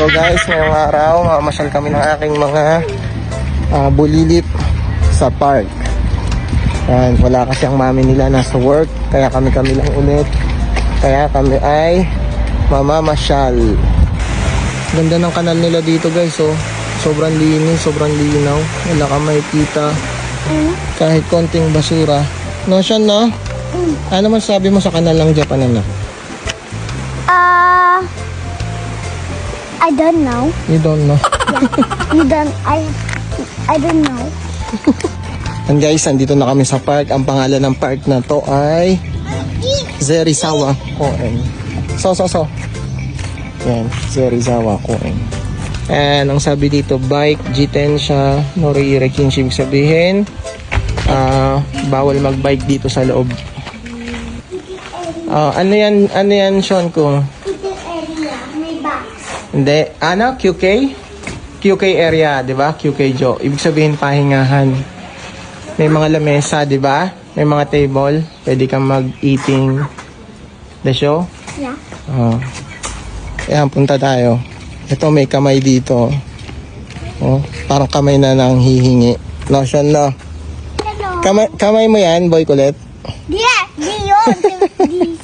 So guys, ngayong araw, mamasyal kami ng aking mga bulilit sa park. Yan, wala kasi ang mami nila, nasa work, kaya kami lang ulit. Kaya kami ay mamamasyal. Ganda ng kanal nila dito guys, oh. Sobrang linis, sobrang linaw. Wala ka makikita kahit konting basura. No, Sean, no? Ano man sabi mo sa kanal ng Japan, anak? I don't know. You don't know? Yeah. You don't, I don't know. And guys, andito na kami sa park. Ang pangalan ng park na to ay Zerizawa Koen. So. Yan, Zerizawa Koen. And ang sabi dito, bike, jitensha, norire kinshi, ibig sabihin, bawal magbike dito sa loob. Ano yan, Sean, ko? Hindi. Ano? QK? QK area, di ba? QK Jo. Ibig sabihin pahingahan. May mga lamesa, di ba? May mga table. Pwede kang mag-eating. The show? Yeah. Ayan, punta tayo. Ito, may kamay dito. Oh, parang kamay na nang hihingi. No, Sean, no? Hello. Kamay mo yan, boy kulit? Yeah, di yun.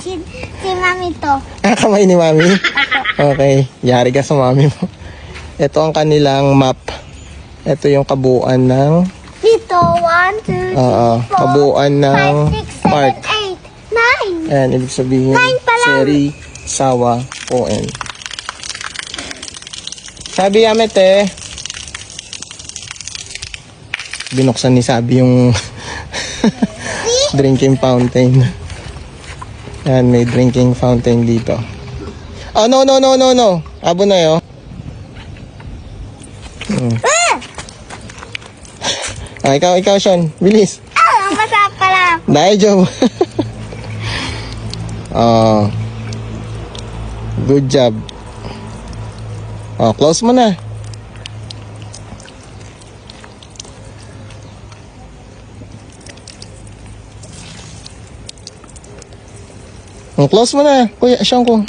Si mami to. Kamay ni mami? Okay, yari ka sa mami mo. Ito ang kanilang map. Ito yung kabuuan ng Dito, 1, 2, 3, 4, kabuuan ng 5, 6, 7, park. 8, 9. Ayan, ibig sabihin, Zerizawa Koen. Sabi Yamete, binuksan ni Sabi yung drinking fountain. Ayan, may drinking fountain dito. Oh, no. Abo na yun. Ikaw, Sean. Bilis. Masarap ka lang. Dahil, Joe. Good job. Close mo na. Close mo na, Kuya Sean ko.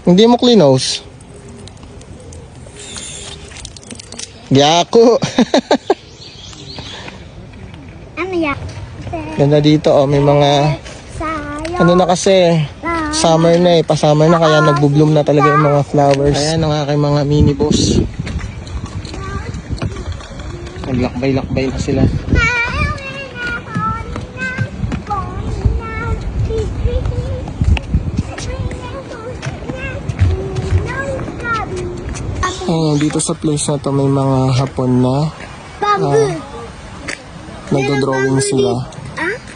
Hindi mo cleanos. Gyako. Ano yan? Ganda dito, may mga Sayo. ano na kasi, summer na pa-summer na kaya nagbo-bloom na talaga yung mga flowers. Ayan ang aking mga mini boss. Naglakbay-lakbay na sila. Dito sa place na to may mga Hapon na nagdo-drawing sila.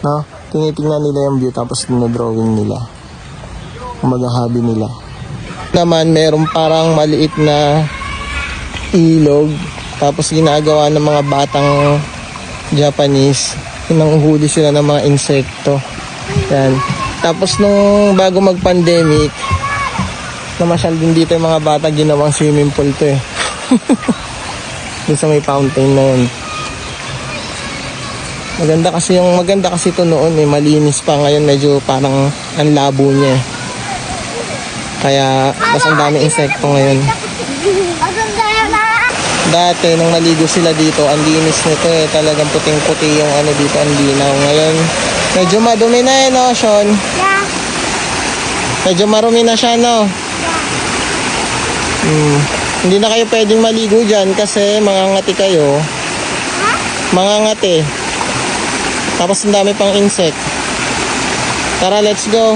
No? Tinitingnan nila yung view tapos dinodrawing nila. Kumaga hobby nila. Naman meron parang maliit na ilog tapos ginagawa ng mga batang Japanese. Pinanguhuli sila ng mga insekto. Yan. Tapos nung bago mag-pandemic, namasyal din dito yung mga bata, ginawang swimming pool to eh. Doon sa may fountain na yun. Maganda kasi ito noon eh, malinis pa. Ngayon medyo parang ang labo niya eh. Kaya mas ang daming insekto ngayon. Dati nung naligo sila dito, ang linis nito eh. Talagang puting-puti yung ano dito, ang linaw. Ngayon medyo madumi na eh, no, Sean? Yeah. Medyo marumi na siya, no? Hindi na kayo pwedeng maligo dyan kasi mangangati kayo. Mangangati. Tapos ang dami pang insect. Tara, let's go.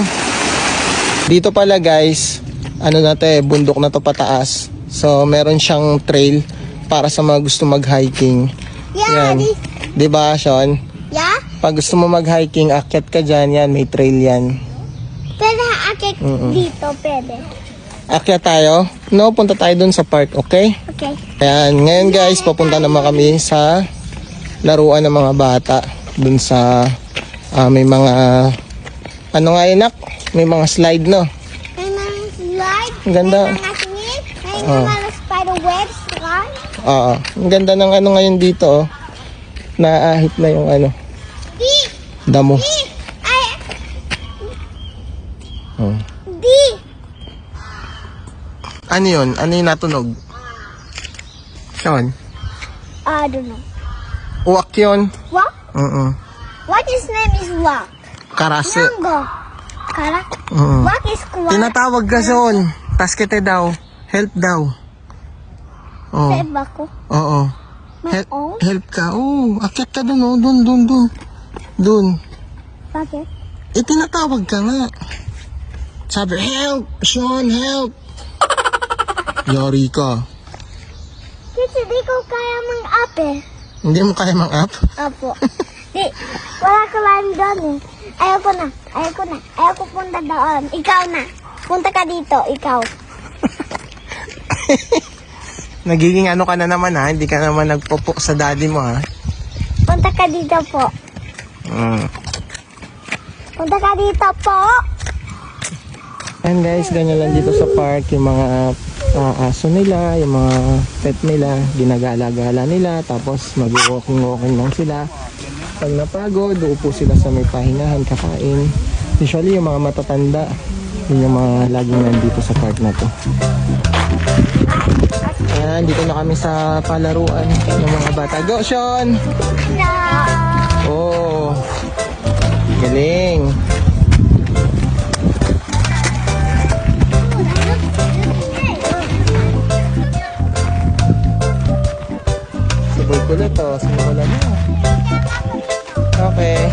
Dito pala guys, ano na to eh, bundok na to pataas. So meron siyang trail para sa mga gusto mag-hiking. Yeah, Yan. Diba, Sean? Yeah? Pag gusto mo mag-hiking, akyat ka dyan, yan, may trail yan. Pwede akit dito, pwede. Akyat tayo? No, punta tayo dun sa park, okay? Okay. Ayan, ngayon guys, papunta naman kami sa laruan ng mga bata. Dun sa, may mga, ano nga yun, Nak? May mga slide, no? May mga slide. Ang ganda. May mga snake. May mga spider webs. Right? Oo. Ang ganda ng ano ngayon dito, oh. Naahit na yung ano, damo. Ano yun? Ano yung natunog? Sean? I don't know. Uwak yun. What? What his name is Wak? Karase. Mango. Karak? Mm. Wak is kuwak. Tinatawag ka Sean. Taskete daw. Help daw. Oh. Sa iba ko. Oo. My own? Help ka. Oo. Akyat ka dun oh. Dun. Bakit? Eh, tinatawag ka nga. Sabi, help! Sean, help! Yari ka. Kasi di ko kaya mang-up eh. Hindi mo kaya mang-up? Apo. Di, wala ka lang doon eh. Ayoko na. Ayoko punta doon. Ikaw na. Punta ka dito, ikaw. Nagiging ano ka na naman ha? Hindi ka naman nagpopo sa daddy mo ha? Punta ka dito po. Punta ka dito po. And guys, ganyan lang dito sa park. Yung mga aso nila, yung mga pet nila, ginagala-gala nila. Tapos mag-walking-walking lang sila. Pag napagod, uupo sila sa may pahingahan, kakain. Usually yung mga matatanda, yun yung mga laging nandito sa park na to. Ayan, dito na kami sa palaruan ng mga bata. Go, Sean! No. Oh, galing. Sabay ko na to, simula na. Okay.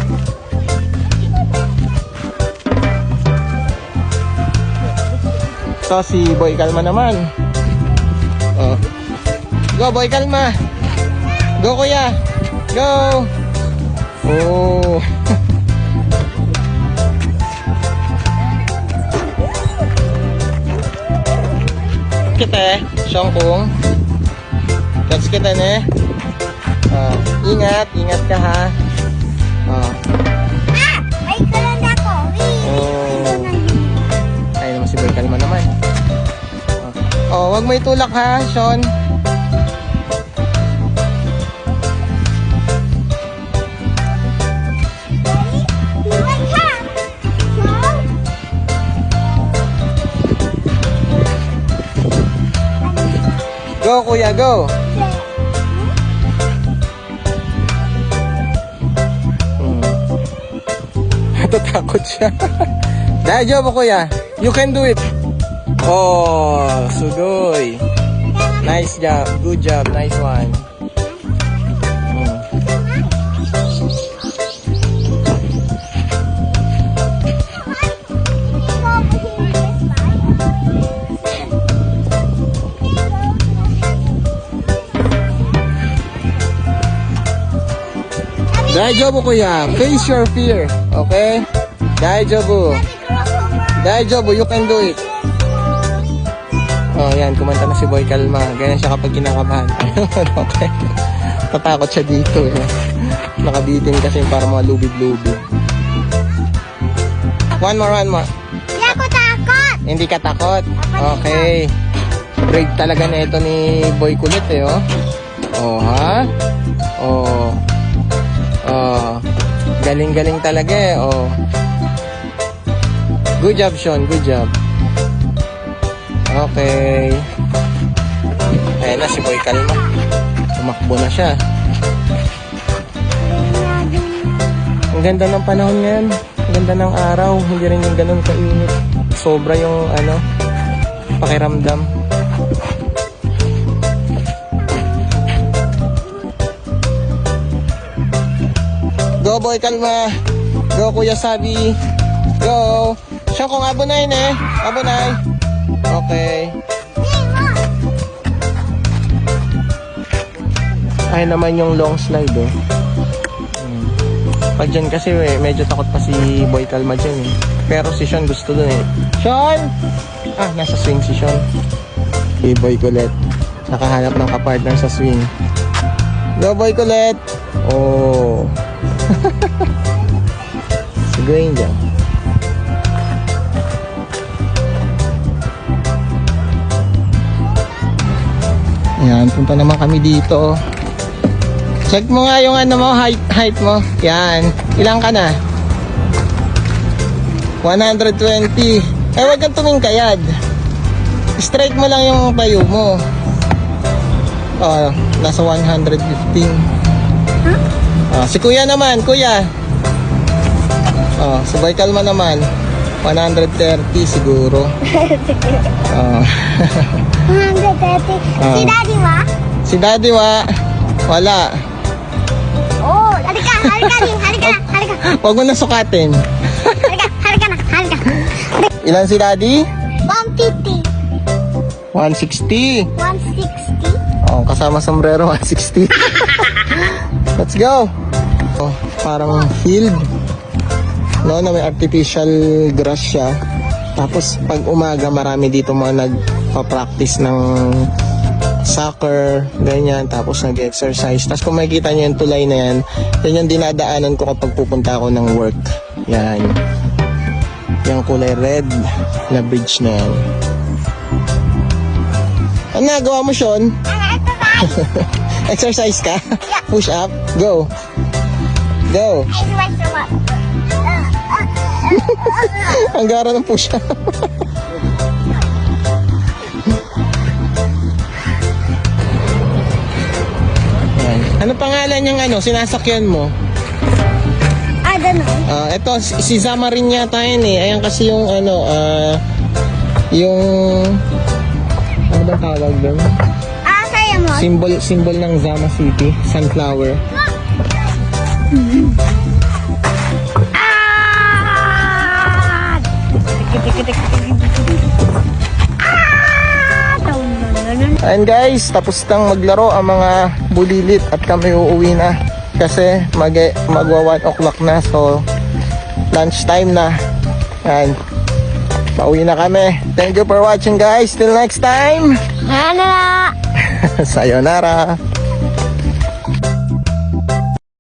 So, si Boy Kalma naman. Oh. Go, Boy Kalma. Go, kuya. Go. Oh. Kita Siyongkung. Catch kita ne. Ingat ka ha. Ay, kalan ako. Ay naman si Boy Kalma naman. Wag mo itulak ha, Sean. Go, kuya, go. Natatakot siya. Dajob, kuya. You can do it. Oh, sudoy. Nice job. Good job. Nice one. Dajob, kuya. Face your fear. Okay? Dajob. Dajob, you can do it. Oh, yan. Kumanta na si Boy Kalma. Ganyan siya kapag kinakabahan. Okay. Tatakot siya dito. Eh. Nakabitin kasi para mga lubid-lubid. One more. Hindi ako takot. Hindi ka takot? Okay. Brave talaga na ito ni Boy Kulit eh, oh. Oh, ha? Oh. Oh. Galing-galing talaga eh, oh. Good job, Sean. Good job. Okay. Ayan na si Boy Kalma. Tumakbo na siya. Ang ganda ng panahon ngayon. Ang ganda ng araw. Hindi rin yung ganun kainit. Sobra yung pakiramdam. Go, Boy Kalma. Go, Kuya Sabi. Go. Siya kung abunay na eh. Abunay. Okay. Ay naman yung long slide oh. Pag dyan kasi medyo takot pa si Boy Kalma dyan eh. Pero si Sean gusto dun eh. Sean! Nasa swing si Sean. Si Boy Kulit. Nakahanap ng kapartner sa swing. Go Boy Kulit! Oh. Siguin dyan. Ayan, punta naman kami dito. Check mo nga yung height mo. Yan. Ilang ka na? 120. Wag kang tumingkayad. Straight mo lang yung tayo mo. Nasa 115. Si kuya naman, kuya. Sabay kalma naman. 130 siguro. Sige. 130. Si Daddy ba? Si daddy wala. Oh, halika na. Huwag mo na sukatin. Halika na. Ilan si daddy? 150. 160. 160. Kasama sombrero, 160. Let's go. Parang field. No, na may artificial grass siya. Tapos pag umaga marami dito mga nagpa-practice ng soccer, ganyan, tapos nag-exercise. Tapos kung makikita nyo yung tulay na yan, yan yung dinadaanan ko kapag pupunta ako ng work. Yan. Yung kulay red na bridge na yan. Ano nagawa mo, Sean? Exercise ka? Push up? Go. Go. Ang gara ng push up. Ano pangalan yung sinasakyan mo? I don't know. Ito, si Zamarin yata yun eh. Ayan kasi yung yung ano ba tawag doon? Kaya mo? Symbol ng Zama City, sunflower. And guys, tapos nang maglaro ang mga bulilit at kami uuwi na. Kasi magwa 1 o'clock na, so lunch time na. And pauwi na kami. Thank you for watching guys. Till next time. Ano? Sayonara.